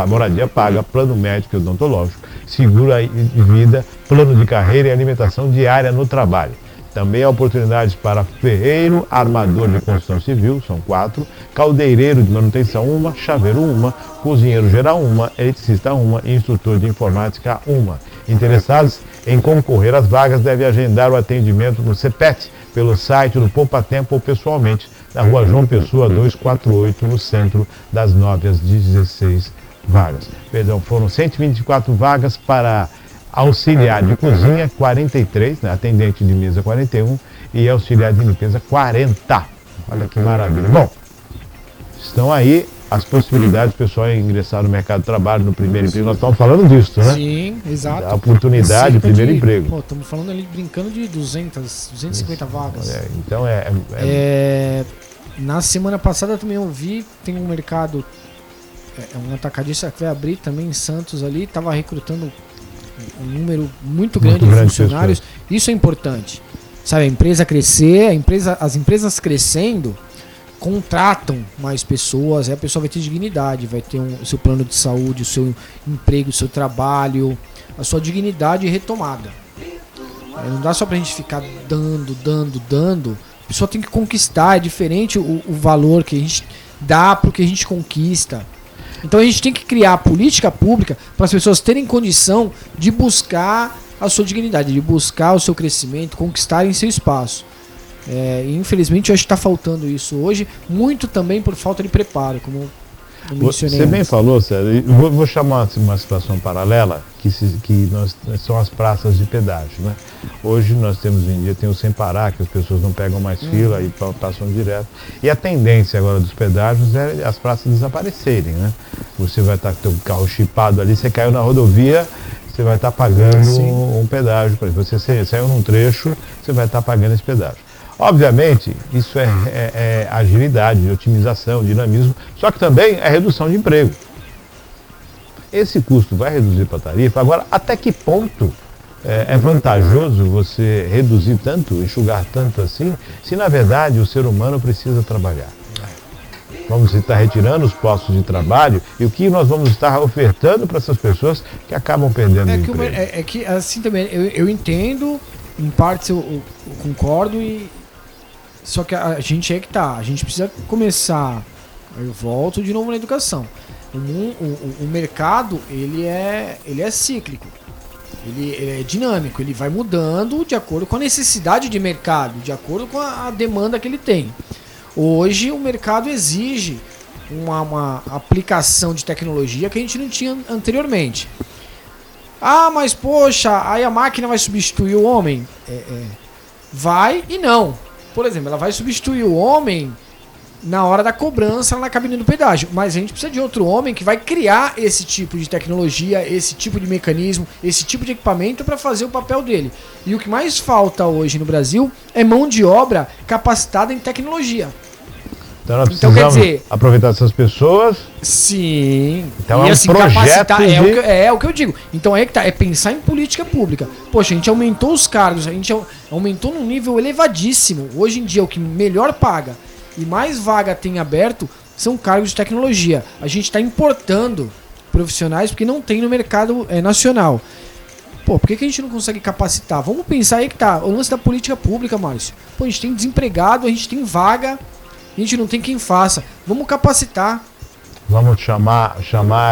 moradia paga, plano médico e odontológico, seguro de vida, plano de carreira e alimentação diária no trabalho. Também há oportunidades para ferreiro, armador de construção civil, são 4, caldeireiro de manutenção 1, chaveiro 1, cozinheiro geral 1, eletricista 1 e instrutor de informática 1. Interessados em concorrer às vagas devem agendar o atendimento no CEPET, pelo site do Poupa Tempo ou pessoalmente, na rua João Pessoa 248, no centro, das 9 às 16 vagas. Foram 124 vagas para auxiliar de cozinha, 43, né, atendente de mesa 41 e auxiliar de limpeza 40. Olha que maravilha. Bom, estão aí as possibilidades do pessoal ingressar no mercado de trabalho, no primeiro emprego. Nós estamos falando disso, né? Sim, exato. A oportunidade de primeiro emprego. Estamos falando ali, brincando de 250 vagas. Então na semana passada também eu vi, tem um mercado, um atacadista que vai abrir também em Santos ali, estava recrutando um número muito grande de funcionários. Isso é importante. Sabe, a empresa crescer, as empresas crescendo, contratam mais pessoas, aí a pessoa vai ter dignidade, vai ter o seu plano de saúde, o seu emprego, o seu trabalho, a sua dignidade retomada. Não dá só pra gente ficar dando. A pessoa tem que conquistar, é diferente o valor que a gente dá pro que a gente conquista. Então a gente tem que criar política pública para as pessoas terem condição de buscar a sua dignidade, de buscar o seu crescimento, conquistarem seu espaço. Infelizmente eu acho que está faltando isso hoje, muito também por falta de preparo, como eu mencionei. Você bem falou, César. Vou chamar uma situação paralela, que são as praças de pedágio, né? Hoje nós temos em dia, tem o Sem Parar, que as pessoas não pegam mais fila e passam direto. E a tendência agora dos pedágios é as praças desaparecerem, né? Você vai estar com o carro chipado ali, você caiu na rodovia, você vai estar pagando um pedágio. Por exemplo, você saiu num trecho, você vai estar pagando esse pedágio. Obviamente, isso é agilidade, otimização, dinamismo, só que também é redução de emprego. Esse custo vai reduzir para a tarifa. Agora, até que ponto é vantajoso você reduzir tanto, enxugar tanto assim, se na verdade o ser humano precisa trabalhar? Vamos estar retirando os postos de trabalho e o que nós vamos estar ofertando para essas pessoas que acabam perdendo o emprego? É que assim também, eu entendo, em parte eu concordo, só que a gente a gente precisa começar, eu volto de novo na educação. O mercado, ele é cíclico. Ele é dinâmico, ele vai mudando de acordo com a necessidade de mercado, de acordo com a demanda que ele tem. Hoje o mercado exige uma aplicação de tecnologia que a gente não tinha anteriormente. Ah, mas poxa, aí a máquina vai substituir o homem? Vai e não. Por exemplo, ela vai substituir o homem na hora da cobrança na cabine do pedágio, mas a gente precisa de outro homem que vai criar esse tipo de tecnologia, esse tipo de mecanismo, esse tipo de equipamento para fazer o papel dele. E o que mais falta hoje no Brasil é mão de obra capacitada em tecnologia. Então nós precisamos quer dizer, aproveitar essas pessoas. Sim. Então e é um assim, projeto capacitar, o que eu digo. Então é que tá, é pensar em política pública. Poxa, a gente aumentou os cargos, a gente aumentou num nível elevadíssimo. Hoje em dia o que melhor paga e mais vaga tem aberto são cargos de tecnologia. A gente está importando profissionais porque não tem no mercado nacional. Pô, por que a gente não consegue capacitar? Vamos pensar aí que tá, o lance da política pública, Márcio. Pô, a gente tem desempregado, a gente tem vaga, a gente não tem quem faça. Vamos capacitar. Vamos chamar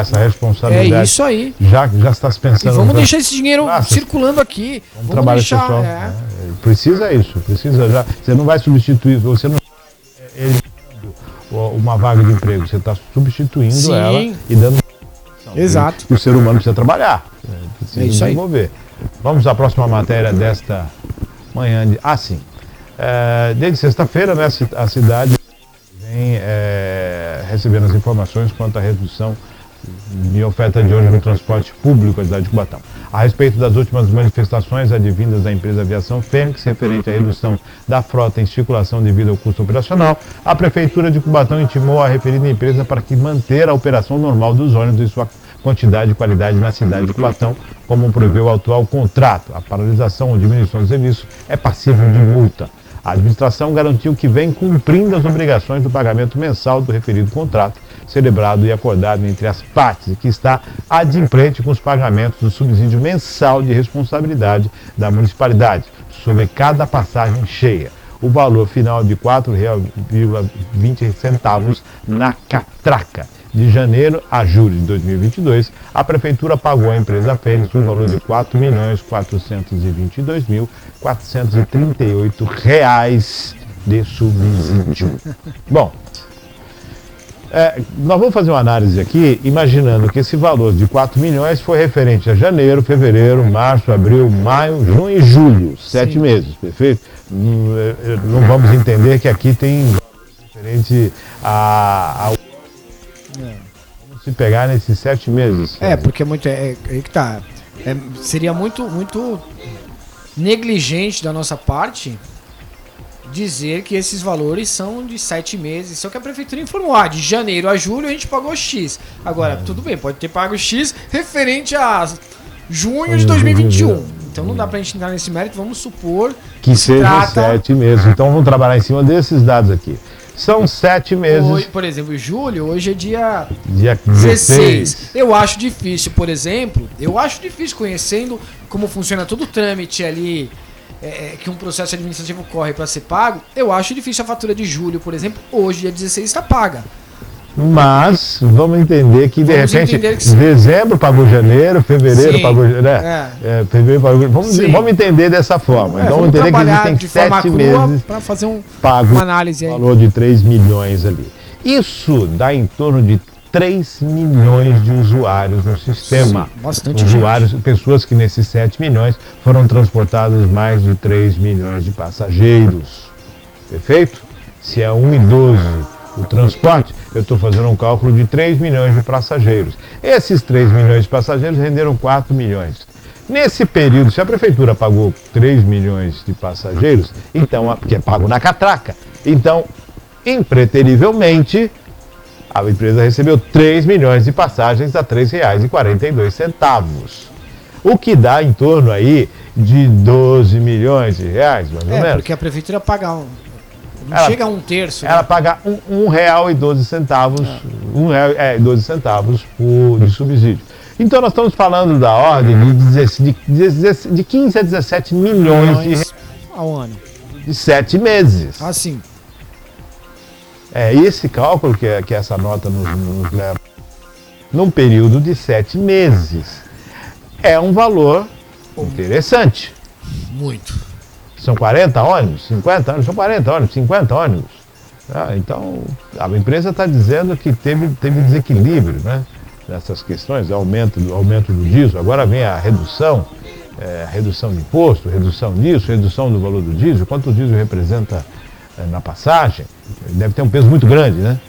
essa responsabilidade. É isso aí. Já está se pensando. E vamos deixar esse dinheiro circulando aqui. Vamos trabalhar deixar, pessoal. Precisa isso, precisa já. Você não vai substituir, você não uma vaga de emprego, você está substituindo Sim. ela e dando. Exato. E o ser humano precisa trabalhar, precisa isso desenvolver. Aí. Vamos à próxima matéria desta manhã. Sim. Desde sexta-feira, né, a cidade vem recebendo as informações quanto à redução de oferta de ônibus no transporte público da cidade de Cubatão. A respeito das últimas manifestações advindas da empresa Aviação Fênix, referente à redução da frota em circulação devido ao custo operacional, a Prefeitura de Cubatão intimou a referida empresa para que manter a operação normal dos ônibus e sua quantidade e qualidade na cidade de Cubatão, como prevê o atual contrato. A paralisação ou diminuição do serviço é passível de multa. A administração garantiu que vem cumprindo as obrigações do pagamento mensal do referido contrato, celebrado e acordado entre as partes, e que está adimplente com os pagamentos do subsídio mensal de responsabilidade da municipalidade sobre cada passagem cheia. O valor final de R$ 4,20 na catraca. De janeiro a julho de 2022, a Prefeitura pagou à empresa Fênix o valor de R$ 4.422.438 de subsídio. Bom, nós vamos fazer uma análise aqui, imaginando que esse valor de 4 milhões foi referente a janeiro, fevereiro, março, abril, maio, junho e julho, 7 meses, perfeito? Não vamos entender que aqui tem referente ao se pegar nesses 7 meses. Porque é muito. Que tá. Seria muito negligente da nossa parte dizer que esses valores são de 7 meses. Só que a prefeitura informou, de janeiro a julho a gente pagou X. Agora, tudo bem, pode ter pago X referente a junho de 2021. Então não dá pra gente entrar nesse mérito, vamos supor que seja 7 meses. Então vamos trabalhar em cima desses dados aqui. São 7 meses. Hoje, por exemplo, julho, hoje é dia 16. Eu acho difícil, por exemplo, conhecendo como funciona todo o trâmite ali, que um processo administrativo corre para ser pago, eu acho difícil a fatura de julho, por exemplo, hoje, dia 16, está paga. Mas vamos entender que de repente dezembro pagou janeiro, fevereiro pagou, fevereiro pagou, vamos entender dessa forma. Então vamos entender que existem 7 meses para fazer pago uma análise aí. Valor de 3 milhões ali. Isso dá em torno de 3 milhões de usuários no sistema. Sim, bastante usuários, gente. Pessoas que nesses 7 milhões foram transportadas mais de 3 milhões de passageiros. Perfeito? Se é 1 idoso o transporte, eu estou fazendo um cálculo de 3 milhões de passageiros. Esses 3 milhões de passageiros renderam 4 milhões. Nesse período, se a prefeitura pagou 3 milhões de passageiros, então, que é pago na catraca, então, impreterivelmente, a empresa recebeu 3 milhões de passagens a R$ 3,42. O que dá em torno aí de 12 milhões de reais, mais ou menos. Porque a prefeitura paga chega a um terço. Ela paga R$ 1,12, de subsídio. Então nós estamos falando da ordem de 15 a 17 milhões de reais ao ano. De 7 meses. Assim. É esse cálculo que essa nota nos leva. Num período de 7 meses. É um valor interessante. Muito. São 40 ônibus, 50 ônibus, são 40 ônibus, 50 ônibus. Então, a empresa está dizendo que teve desequilíbrio, né, nessas questões, aumento do diesel. Agora vem a redução de imposto, redução disso, redução do valor do diesel. Quanto o diesel representa na passagem? Deve ter um peso muito grande, né?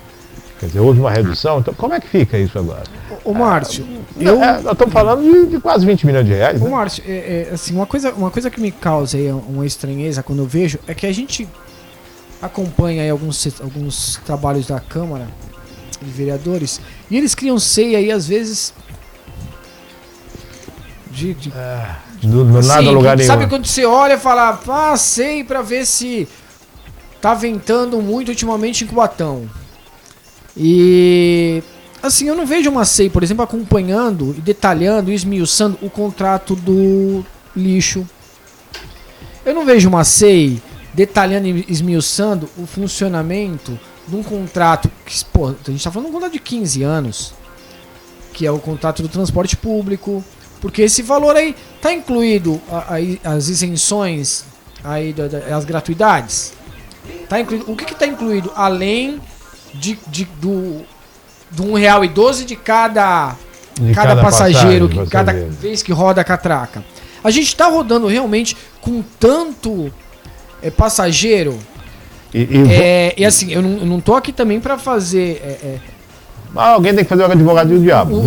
Quer dizer, houve uma redução. Então, como é que fica isso agora? Ô Márcio, nós estamos falando de quase 20 milhões de reais. Ô né? Márcio, assim, uma coisa que me causa aí uma estranheza quando eu vejo é que a gente acompanha aí alguns trabalhos da Câmara de Vereadores e eles criam ceia aí, às vezes, do nada lugar nenhum. Sabe quando você olha e fala, sei pra ver se tá ventando muito ultimamente em Cubatão. E assim, eu não vejo uma SEI, por exemplo, acompanhando e detalhando e esmiuçando o contrato do lixo. Eu não vejo uma SEI detalhando e esmiuçando o funcionamento de um contrato que, pô, a gente tá falando de um contrato de 15 anos, que é o contrato do transporte público, porque esse valor aí tá incluído as isenções aí as gratuidades. Tá incluído, o que tá incluído além do R$1,12 de cada passageiro, cada vez que roda a catraca. A gente está rodando realmente com tanto passageiro. E assim, eu não tô aqui também para fazer. Alguém tem que fazer o advogado do diabo.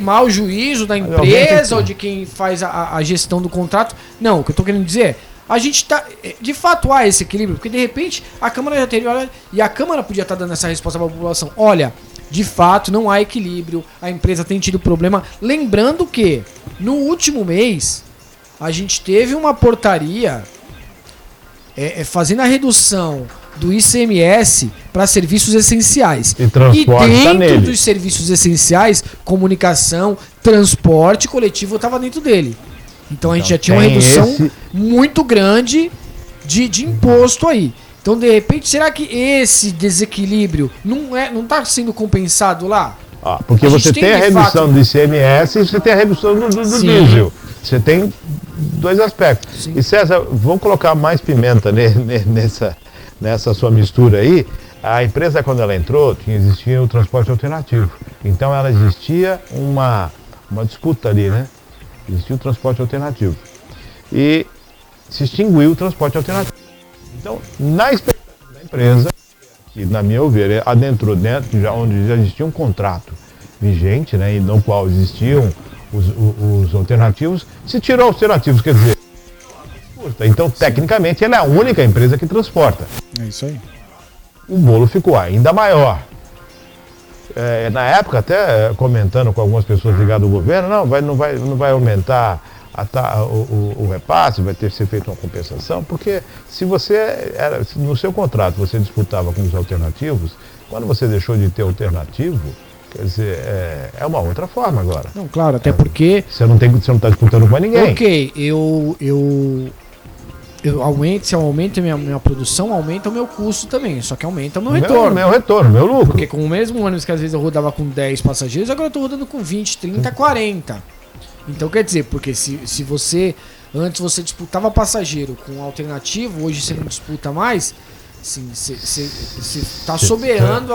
Mau juízo da empresa ou de quem faz a gestão do contrato. Não, o que eu tô querendo dizer. A gente tá. De fato há esse equilíbrio, porque de repente a Câmara já teria. E a Câmara podia estar dando essa resposta para a população. Olha, de fato não há equilíbrio, a empresa tem tido problema. Lembrando que no último mês a gente teve uma portaria fazendo a redução do ICMS para serviços essenciais. E dentro dos serviços essenciais, comunicação, transporte coletivo estava dentro dele. Então a gente já tinha uma redução muito grande de imposto aí. Então, de repente, será que esse desequilíbrio não está sendo compensado lá? Porque você tem a redução do ICMS e você tem a redução do diesel. Você tem dois aspectos. Sim. E César, vamos colocar mais pimenta nessa sua mistura aí. A empresa, quando ela entrou, existia o transporte alternativo. Então, ela existia uma disputa ali, né? Existia o transporte alternativo. E se extinguiu o transporte alternativo. Então, na expectativa da empresa, que, na minha ver, adentrou dentro, onde já existia um contrato vigente, né, e no qual existiam os alternativos, se tirou alternativos, quer dizer, então, tecnicamente, ela é a única empresa que transporta. É isso aí. O bolo ficou ainda maior. Na época, até comentando com algumas pessoas ligadas ao governo, não vai aumentar o repasse, vai ter que ser feita uma compensação, porque se no seu contrato você disputava com os alternativos, quando você deixou de ter alternativo, quer dizer, é uma outra forma agora. Não, claro, até porque... Você não está disputando com ninguém. Ok, se eu aumento a minha produção, aumenta o meu custo também, só que aumenta o meu retorno. Meu retorno, meu lucro. Porque com o mesmo ônibus que às vezes eu rodava com 10 passageiros, agora eu estou rodando com 20, 30, 40. Então quer dizer, porque se antes você disputava passageiro com alternativo, hoje você não disputa mais, sim, você está soberano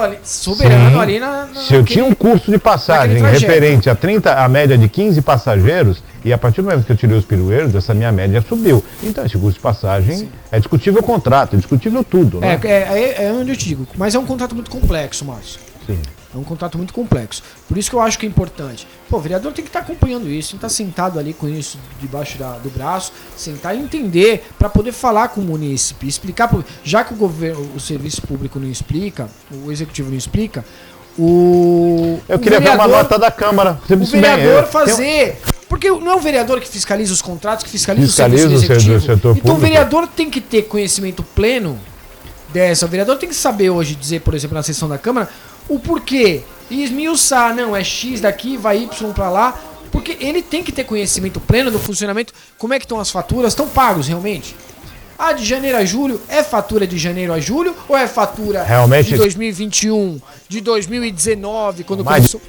ali na se eu tinha um custo de passagem referente a média de 15 passageiros, e a partir do momento que eu tirei os pirueiros, essa minha média subiu. Então esse custo de passagem é discutível o contrato, é discutível tudo. Né? É onde eu te digo, mas é um contrato muito complexo, Márcio. Sim. É um contrato muito complexo. Por isso que eu acho que é importante. Pô, o vereador tem que estar acompanhando isso, tem que estar sentado ali com isso debaixo do braço, sentar e entender para poder falar com o munícipe, explicar, já que o serviço público não explica, o executivo não explica, eu queria ver uma nota da Câmara. O vereador fazer... Porque não é o vereador que fiscaliza os contratos, que fiscaliza o serviço executivo. Então o vereador tem que ter conhecimento pleno dessa. O vereador tem que saber hoje dizer, por exemplo, na sessão da Câmara, o porquê. E esmiuçar, não, é X daqui, vai Y pra lá. Porque ele tem que ter conhecimento pleno do funcionamento. Como é que estão as faturas? Estão pagos realmente? Ah, de janeiro a julho, é fatura de janeiro a julho? Ou é fatura realmente... de 2021, de 2019, quando começou...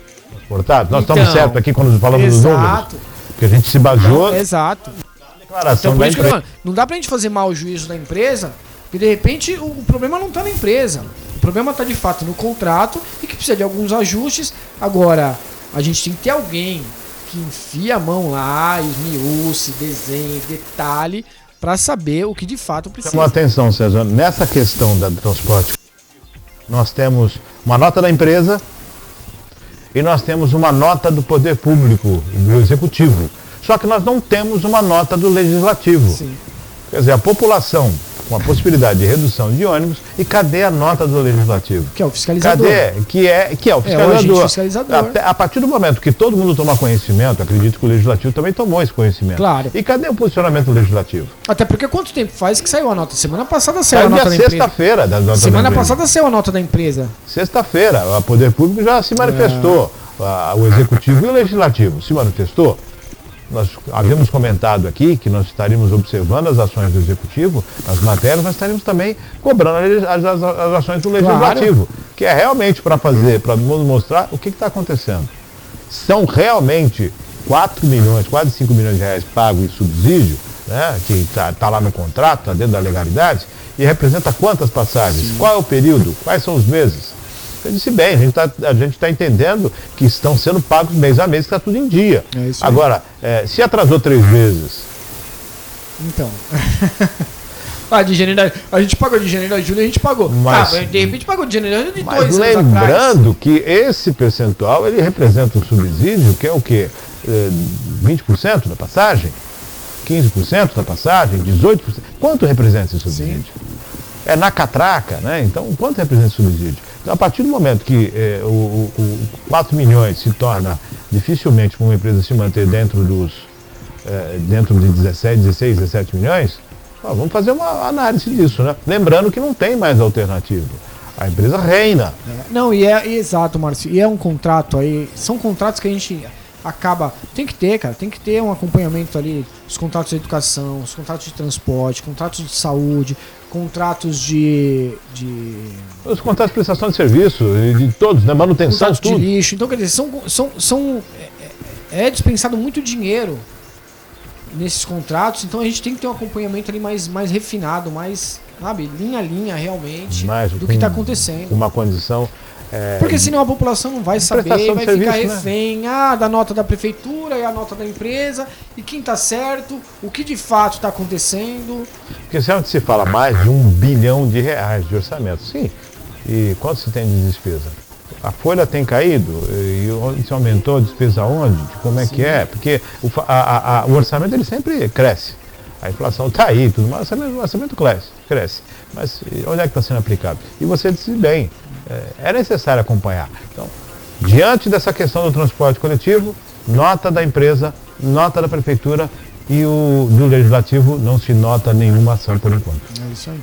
Portanto, nós estamos certos aqui quando falamos dos números. Que a gente se baseou... Não, exato. Declaração então, da empresa. Não dá pra gente fazer mau juízo da empresa, porque de repente o problema não tá na empresa. O problema tá de fato no contrato e que precisa de alguns ajustes. Agora, a gente tem que ter alguém que enfia a mão lá, esmiúce, desenhe, detalhe, para saber o que de fato precisa. Chama atenção, César, nessa questão do transporte, nós temos uma nota da empresa e nós temos uma nota do poder público, do executivo. Só que nós não temos uma nota do legislativo. Sim. Quer dizer, a população com a possibilidade de redução de ônibus, e cadê a nota do legislativo? Que é o fiscalizador. Cadê? Que é o fiscalizador. É o agente fiscalizador. A partir do momento que todo mundo toma conhecimento, acredito que o legislativo também tomou esse conhecimento. Claro. E cadê o posicionamento do legislativo? Até porque quanto tempo faz que saiu a nota? Semana passada saiu a nota da empresa. Sexta-feira da nota Semana passada saiu a nota da empresa. Sexta-feira, o Poder Público já se manifestou. O Executivo e o Legislativo se manifestou. Nós havíamos comentado aqui que nós estaríamos observando as ações do Executivo, as matérias, mas estaríamos também cobrando as ações do Legislativo, claro, que é realmente para mostrar o que está acontecendo. São realmente 4 milhões, quase 5 milhões de reais pagos em subsídio, né, que está lá no contrato, está dentro da legalidade, e representa quantas passagens? Sim. Qual é o período? Quais são os meses? Eu disse bem, a gente está entendendo que estão sendo pagos mês a mês, que está tudo em dia. É isso. Agora, se atrasou 3 vezes... Então... de janeiro, a gente pagou de janeiro a julho, a gente pagou. Mas, de repente pagou de janeiro a julho de 2 anos atrás. Lembrando que esse percentual, ele representa um subsídio, que é o quê? 20% da passagem? 15% da passagem? 18%? Quanto representa esse subsídio? Sim. É na catraca, né? Então, quanto representa esse subsídio? Então, a partir do momento que 4 milhões se torna dificilmente para uma empresa se manter dentro de 16, 17 milhões, vamos fazer uma análise disso, né? Lembrando que não tem mais alternativa. A empresa reina. Não, exato, Márcio. E é um contrato aí, são contratos que a gente acaba... Tem que ter, cara, tem que ter um acompanhamento ali, os contratos de educação, os contratos de transporte, contratos de saúde, contratos de... Os contratos de prestação de serviço, de todos, né? Manutenção, contratos tudo. De lixo. Então, quer dizer, é dispensado muito dinheiro nesses contratos, então a gente tem que ter um acompanhamento ali mais refinado, mais, sabe, linha a linha realmente do que está acontecendo. Uma condição... Porque senão a população não vai saber, vai ficar refém da nota da prefeitura e a nota da empresa, e quem está certo, o que de fato está acontecendo. Porque se fala mais de R$1 bilhão de orçamento, sim, e quanto se tem de despesa? A folha tem caído, e se aumentou a despesa onde? Como é que é? Porque o orçamento ele sempre cresce. A inflação está aí, tudo mais, o orçamento cresce. Mas onde é que está sendo aplicado? E você disse bem, é necessário acompanhar. Então, diante dessa questão do transporte coletivo, nota da empresa, nota da prefeitura e do legislativo não se nota nenhuma ação por enquanto. É isso aí.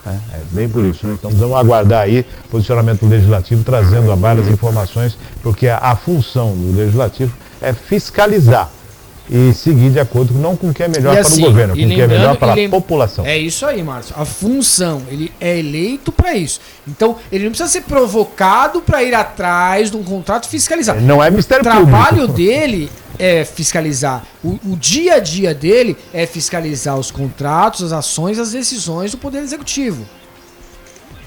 É bem por isso, né? Então vamos aguardar aí o posicionamento do legislativo, trazendo a várias informações, porque a função do legislativo é fiscalizar e seguir de acordo não com o que é melhor para o governo, com o que é melhor para a população. É isso aí, Márcio. A função, ele é eleito para isso. Então, ele não precisa ser provocado para ir atrás de um contrato fiscalizado. Não é mistério público. O trabalho dele é fiscalizar. O dia a dia dele é fiscalizar os contratos, as ações, as decisões do Poder Executivo,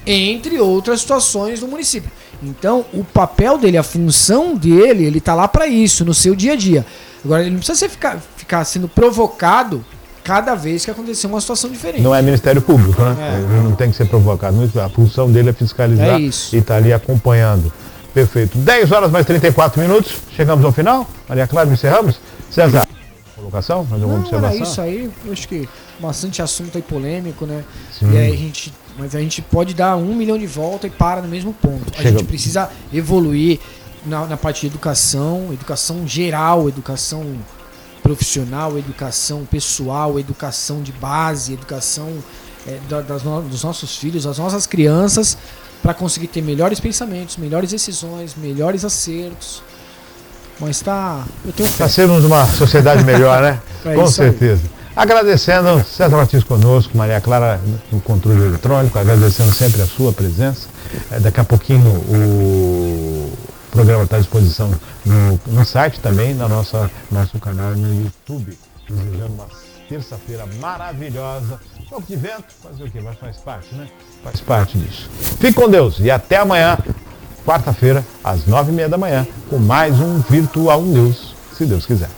entre outras situações do município. Então, o papel dele, a função dele, ele está lá para isso, no seu dia a dia. Agora, ele não precisa ficar sendo provocado cada vez que acontecer uma situação diferente. Não é Ministério Público, né? Ele não tem que ser provocado. A função dele é fiscalizar e estar ali acompanhando. Perfeito. 10 horas mais 34 minutos. Chegamos ao final. Maria Clara, encerramos. César, colocação? Mais alguma observação? Era isso aí. Eu acho que bastante assunto aí polêmico, né? Sim. E aí mas a gente pode dar 1 milhão de volta e para no mesmo ponto. A gente precisa evoluir na parte de educação geral, educação profissional, educação pessoal, educação de base, educação dos nossos filhos, das nossas crianças, para conseguir ter melhores pensamentos, melhores decisões, melhores acertos. Mas eu tenho fé. Para sermos uma sociedade melhor, né? Com certeza. Agradecendo César Martins conosco, Maria Clara no controle eletrônico, agradecendo sempre a sua presença. Daqui a pouquinho o programa está à disposição no site também, nosso canal no YouTube. Desejando uma terça-feira maravilhosa. Um pouco de vento, fazer o quê? Mas faz parte, né? Faz parte disso. Fique com Deus e até amanhã, quarta-feira, às 9h30 da manhã, com mais um Virtual News, se Deus quiser.